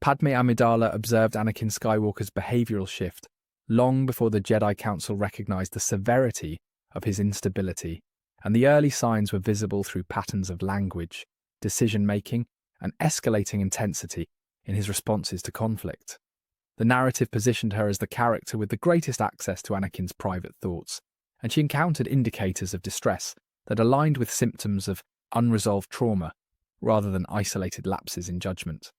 Padme Amidala observed Anakin Skywalker's behavioral shift long before the Jedi Council recognized the severity of his instability, and the early signs were visible through patterns of language, decision-making, and escalating intensity in his responses to conflict. The narrative positioned her as the character with the greatest access to Anakin's private thoughts, and she encountered indicators of distress that aligned with symptoms of unresolved trauma rather than isolated lapses in judgment.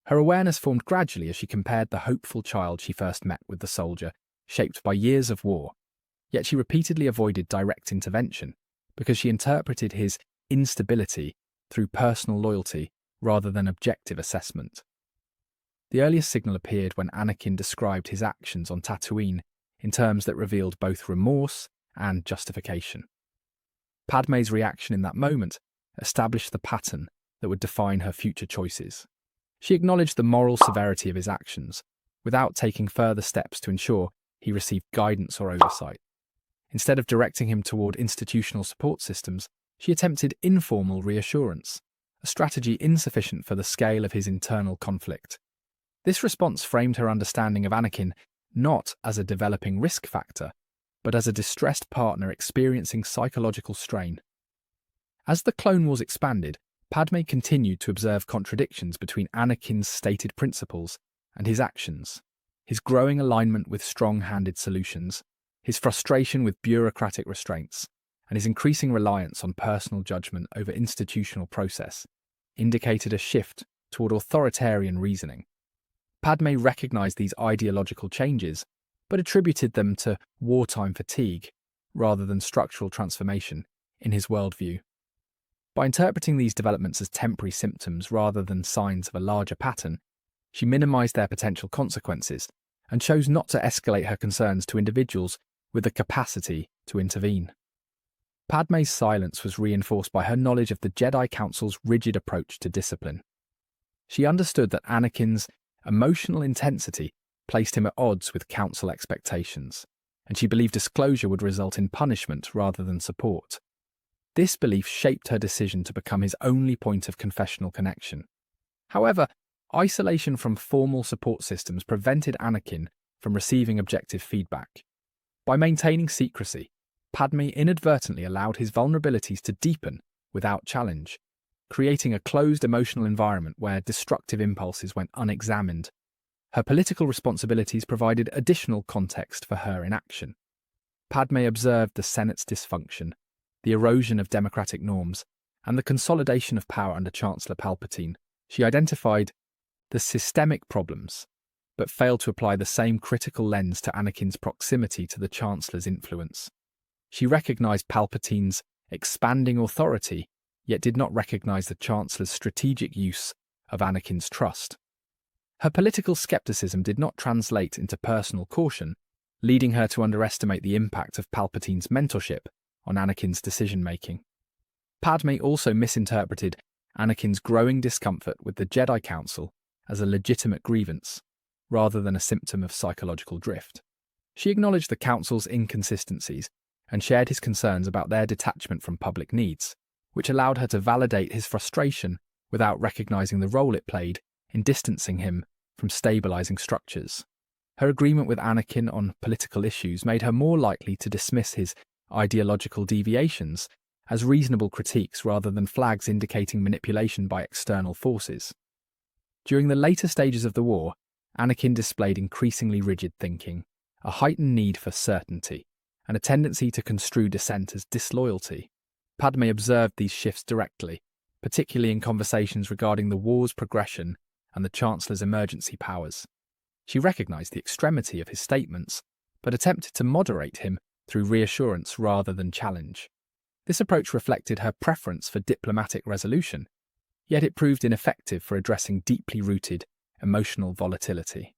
Her awareness formed gradually as she compared the hopeful child she first met with the soldier, shaped by years of war, yet she repeatedly avoided direct intervention because she interpreted his instability through personal loyalty rather than objective assessment. The earliest signal appeared when Anakin described his actions on Tatooine in terms that revealed both remorse and justification. Padme's reaction in that moment established the pattern that would define her future choices. She acknowledged the moral severity of his actions, without taking further steps to ensure he received guidance or oversight. Instead of directing him toward institutional support systems, she attempted informal reassurance, a strategy insufficient for the scale of his internal conflict. This response framed her understanding of Anakin not as a developing risk factor, but as a distressed partner experiencing psychological strain. As the Clone Wars expanded, Padme continued to observe contradictions between Anakin's stated principles and his actions, his growing alignment with strong-handed solutions, his frustration with bureaucratic restraints, and his increasing reliance on personal judgment over institutional process indicated a shift toward authoritarian reasoning. Padme recognized these ideological changes, but attributed them to wartime fatigue rather than structural transformation in his worldview. By interpreting these developments as temporary symptoms rather than signs of a larger pattern, she minimized their potential consequences and chose not to escalate her concerns to individuals with the capacity to intervene. Padme's silence was reinforced by her knowledge of the Jedi Council's rigid approach to discipline. She understood that Anakin's emotional intensity placed him at odds with Council expectations, and she believed disclosure would result in punishment rather than support. This belief shaped her decision to become his only point of confessional connection. However, isolation from formal support systems prevented Anakin from receiving objective feedback. By maintaining secrecy, Padme inadvertently allowed his vulnerabilities to deepen without challenge, creating a closed emotional environment where destructive impulses went unexamined. Her political responsibilities provided additional context for her inaction. Padme observed the Senate's dysfunction, the erosion of democratic norms, and the consolidation of power under Chancellor Palpatine. She identified the systemic problems, but failed to apply the same critical lens to Anakin's proximity to the Chancellor's influence. She recognized Palpatine's expanding authority, yet did not recognize the Chancellor's strategic use of Anakin's trust. Her political skepticism did not translate into personal caution, leading her to underestimate the impact of Palpatine's mentorship on Anakin's decision-making. Padme also misinterpreted Anakin's growing discomfort with the Jedi Council as a legitimate grievance, rather than a symptom of psychological drift. She acknowledged the Council's inconsistencies and shared his concerns about their detachment from public needs, which allowed her to validate his frustration without recognizing the role it played in distancing him from stabilizing structures. Her agreement with Anakin on political issues made her more likely to dismiss his ideological deviations as reasonable critiques rather than flags indicating manipulation by external forces. During the later stages of the war, Anakin displayed increasingly rigid thinking, a heightened need for certainty, and a tendency to construe dissent as disloyalty. Padme observed these shifts directly, particularly in conversations regarding the war's progression and the Chancellor's emergency powers. She recognized the extremity of his statements, but attempted to moderate him through reassurance rather than challenge. This approach reflected her preference for diplomatic resolution, yet it proved ineffective for addressing deeply rooted emotional volatility.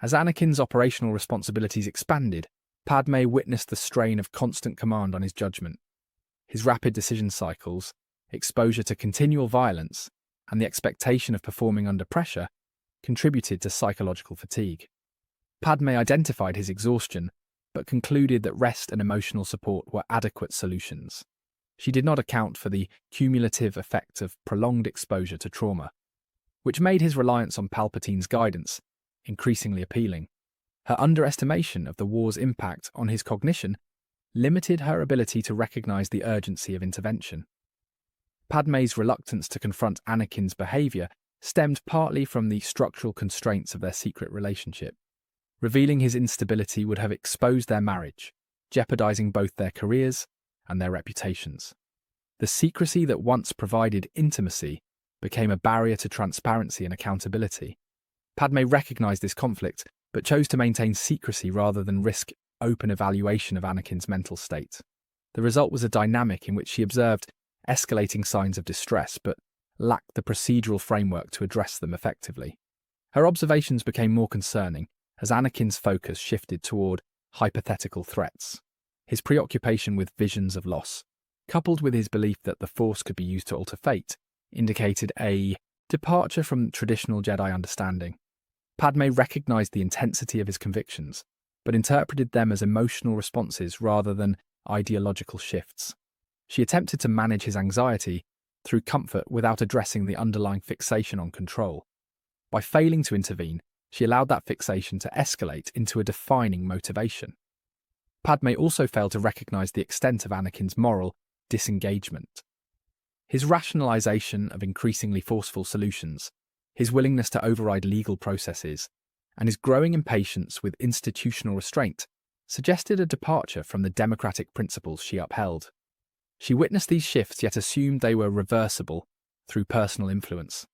As Anakin's operational responsibilities expanded, Padme witnessed the strain of constant command on his judgment. His rapid decision cycles, exposure to continual violence, and the expectation of performing under pressure contributed to psychological fatigue. Padme identified his exhaustion, but concluded that rest and emotional support were adequate solutions. She did not account for the cumulative effect of prolonged exposure to trauma. which made his reliance on Palpatine's guidance increasingly appealing. Her underestimation of the war's impact on his cognition limited her ability to recognize the urgency of intervention. Padme's reluctance to confront Anakin's behavior stemmed partly from the structural constraints of their secret relationship. Revealing his instability would have exposed their marriage, jeopardizing both their careers and their reputations. The secrecy that once provided intimacy became a barrier to transparency and accountability. Padme recognized this conflict, but chose to maintain secrecy rather than risk open evaluation of Anakin's mental state. The result was a dynamic in which she observed escalating signs of distress, but lacked the procedural framework to address them effectively. Her observations became more concerning as Anakin's focus shifted toward hypothetical threats. His preoccupation with visions of loss, coupled with his belief that the Force could be used to alter fate, indicated a departure from traditional Jedi understanding. Padme recognized the intensity of his convictions, but interpreted them as emotional responses rather than ideological shifts. She attempted to manage his anxiety through comfort without addressing the underlying fixation on control. By failing to intervene, she allowed that fixation to escalate into a defining motivation. Padme also failed to recognize the extent of Anakin's moral disengagement. His rationalization of increasingly forceful solutions, his willingness to override legal processes, and his growing impatience with institutional restraint suggested a departure from the democratic principles she upheld. She witnessed these shifts yet assumed they were reversible through personal influence.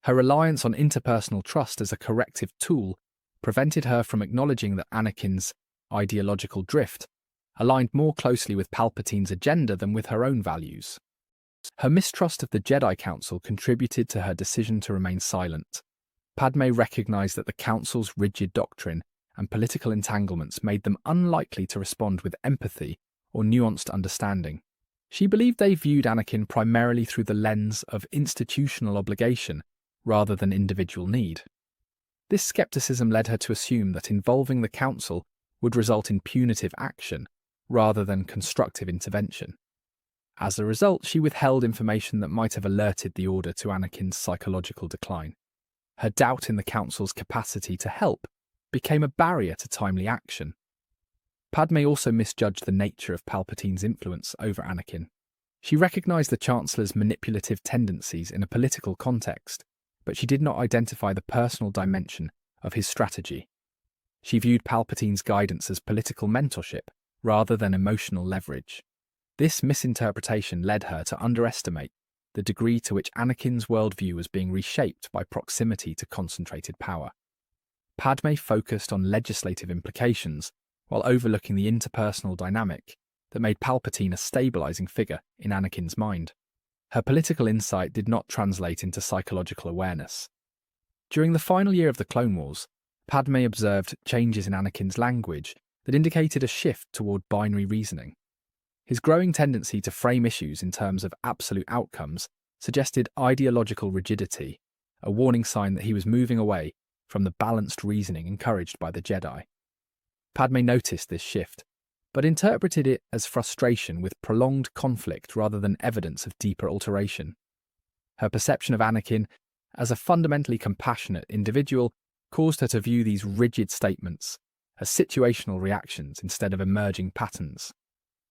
Her reliance on interpersonal trust as a corrective tool prevented her from acknowledging that Anakin's ideological drift aligned more closely with Palpatine's agenda than with her own values. Her mistrust of the Jedi Council contributed to her decision to remain silent. Padme recognized that the Council's rigid doctrine and political entanglements made them unlikely to respond with empathy or nuanced understanding. She believed they viewed Anakin primarily through the lens of institutional obligation rather than individual need. This skepticism led her to assume that involving the Council would result in punitive action rather than constructive intervention. As a result, she withheld information that might have alerted the Order to Anakin's psychological decline. Her doubt in the Council's capacity to help became a barrier to timely action. Padme also misjudged the nature of Palpatine's influence over Anakin. She recognized the Chancellor's manipulative tendencies in a political context, but she did not identify the personal dimension of his strategy. She viewed Palpatine's guidance as political mentorship rather than emotional leverage. This misinterpretation led her to underestimate the degree to which Anakin's worldview was being reshaped by proximity to concentrated power. Padme focused on legislative implications while overlooking the interpersonal dynamic that made Palpatine a stabilizing figure in Anakin's mind. Her political insight did not translate into psychological awareness. During the final year of the Clone Wars, Padme observed changes in Anakin's language that indicated a shift toward binary reasoning. His growing tendency to frame issues in terms of absolute outcomes suggested ideological rigidity, a warning sign that he was moving away from the balanced reasoning encouraged by the Jedi. Padme noticed this shift, but interpreted it as frustration with prolonged conflict rather than evidence of deeper alteration. Her perception of Anakin as a fundamentally compassionate individual caused her to view these rigid statements as situational reactions instead of emerging patterns.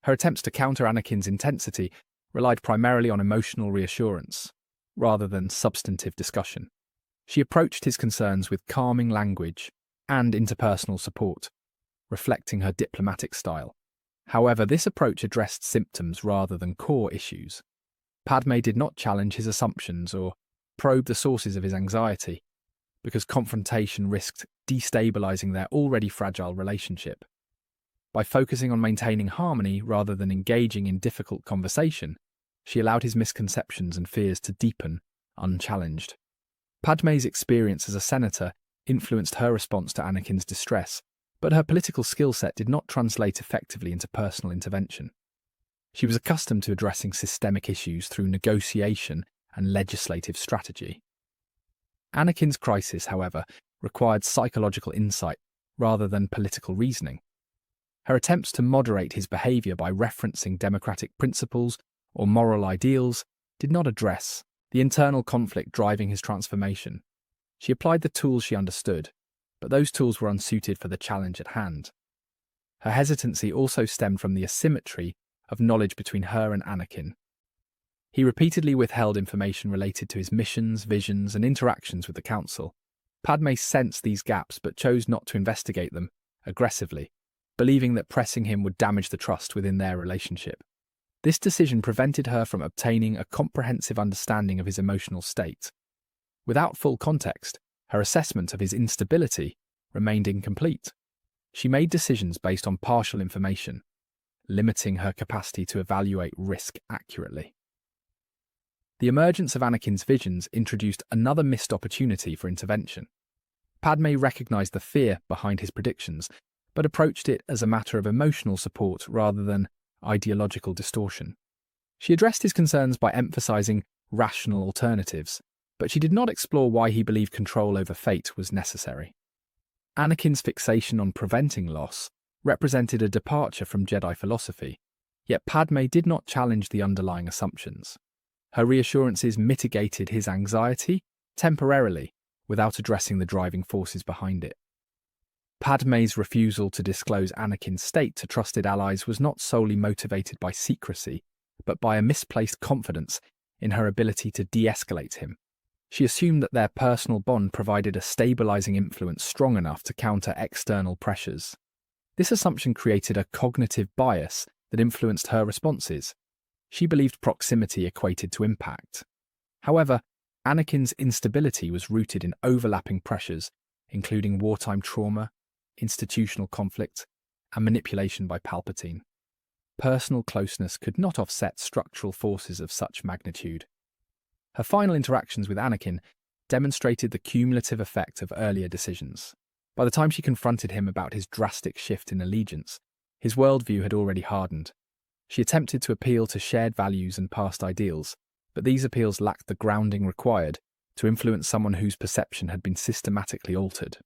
Her attempts to counter Anakin's intensity relied primarily on emotional reassurance, rather than substantive discussion. She approached his concerns with calming language and interpersonal support, reflecting her diplomatic style. However, this approach addressed symptoms rather than core issues. Padme did not challenge his assumptions or probe the sources of his anxiety, because confrontation risked destabilizing their already fragile relationship. By focusing on maintaining harmony rather than engaging in difficult conversation, she allowed his misconceptions and fears to deepen, unchallenged. Padme's experience as a senator influenced her response to Anakin's distress, but her political skill set did not translate effectively into personal intervention. She was accustomed to addressing systemic issues through negotiation and legislative strategy. Anakin's crisis, however, required psychological insight rather than political reasoning. Her attempts to moderate his behavior by referencing democratic principles or moral ideals did not address the internal conflict driving his transformation. She applied the tools she understood, but those tools were unsuited for the challenge at hand. Her hesitancy also stemmed from the asymmetry of knowledge between her and Anakin. He repeatedly withheld information related to his missions, visions, and interactions with the Council. Padme sensed these gaps but chose not to investigate them aggressively, believing that pressing him would damage the trust within their relationship. This decision prevented her from obtaining a comprehensive understanding of his emotional state. Without full context, her assessment of his instability remained incomplete. She made decisions based on partial information, limiting her capacity to evaluate risk accurately. The emergence of Anakin's visions introduced another missed opportunity for intervention. Padme recognized the fear behind his predictions, but approached it as a matter of emotional support rather than ideological distortion. She addressed his concerns by emphasizing rational alternatives, but she did not explore why he believed control over fate was necessary. Anakin's fixation on preventing loss represented a departure from Jedi philosophy, yet Padme did not challenge the underlying assumptions. Her reassurances mitigated his anxiety temporarily without addressing the driving forces behind it. Padme's refusal to disclose Anakin's state to trusted allies was not solely motivated by secrecy, but by a misplaced confidence in her ability to de-escalate him. She assumed that their personal bond provided a stabilizing influence strong enough to counter external pressures. This assumption created a cognitive bias that influenced her responses. She believed proximity equated to impact. However, Anakin's instability was rooted in overlapping pressures, including wartime trauma, institutional conflict, and manipulation by Palpatine. Personal closeness could not offset structural forces of such magnitude. Her final interactions with Anakin demonstrated the cumulative effect of earlier decisions. By the time she confronted him about his drastic shift in allegiance, his worldview had already hardened. She attempted to appeal to shared values and past ideals, but these appeals lacked the grounding required to influence someone whose perception had been systematically altered.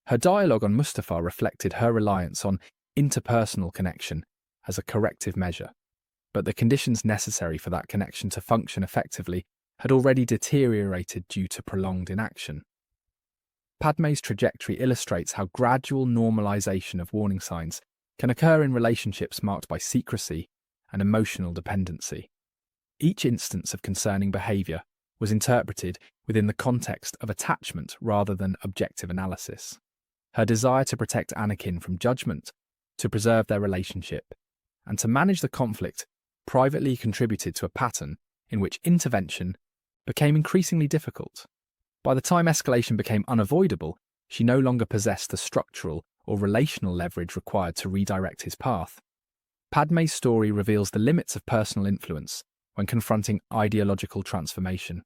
Her dialogue on Mustafar reflected her reliance on interpersonal connection as a corrective measure, but the conditions necessary for that connection to function effectively had already deteriorated due to prolonged inaction. Padme's trajectory illustrates how gradual normalization of warning signs can occur in relationships marked by secrecy and emotional dependency. Each instance of concerning behavior was interpreted within the context of attachment rather than objective analysis. Her desire to protect Anakin from judgment, to preserve their relationship, and to manage the conflict privately contributed to a pattern in which intervention became increasingly difficult. By the time escalation became unavoidable, she no longer possessed the structural or relational leverage required to redirect his path. Padme's story reveals the limits of personal influence when confronting ideological transformation.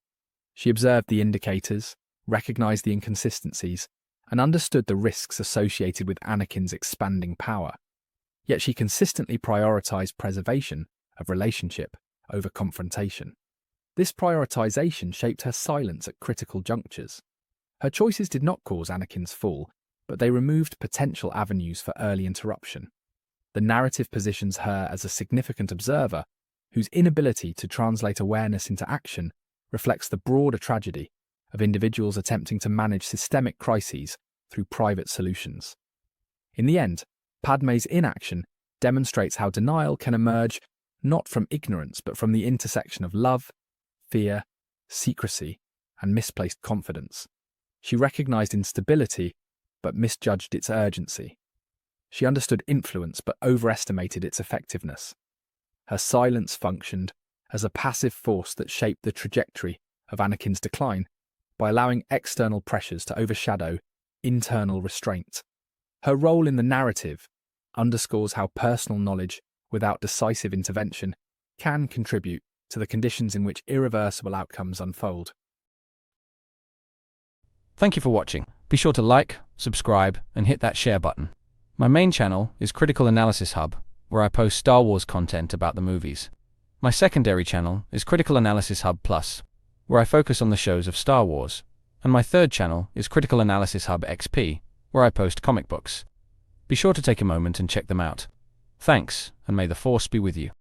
She observed the indicators, recognized the inconsistencies, and understood the risks associated with Anakin's expanding power. Yet she consistently prioritized preservation of relationship over confrontation. This prioritization shaped her silence at critical junctures. Her choices did not cause Anakin's fall, but they removed potential avenues for early interruption. The narrative positions her as a significant observer whose inability to translate awareness into action reflects the broader tragedy of individuals attempting to manage systemic crises through private solutions. In the end, Padme's inaction demonstrates how denial can emerge not from ignorance but from the intersection of love, fear, secrecy, and misplaced confidence. She recognized instability but misjudged its urgency. She understood influence but overestimated its effectiveness. Her silence functioned as a passive force that shaped the trajectory of Anakin's decline by allowing external pressures to overshadow internal restraint. Her role in the narrative underscores how personal knowledge without decisive intervention can contribute to the conditions in which irreversible outcomes unfold. Thank you for watching. Be sure to like, subscribe, and hit that share button. My main channel is Critical Analysis Hub, where I post Star Wars content about the movies. My secondary channel is Critical Analysis Hub Plus, where I focus on the shows of Star Wars. And my third channel is Critical Analysis Hub XP, where I post comic books. Be sure to take a moment and check them out. Thanks, and may the Force be with you.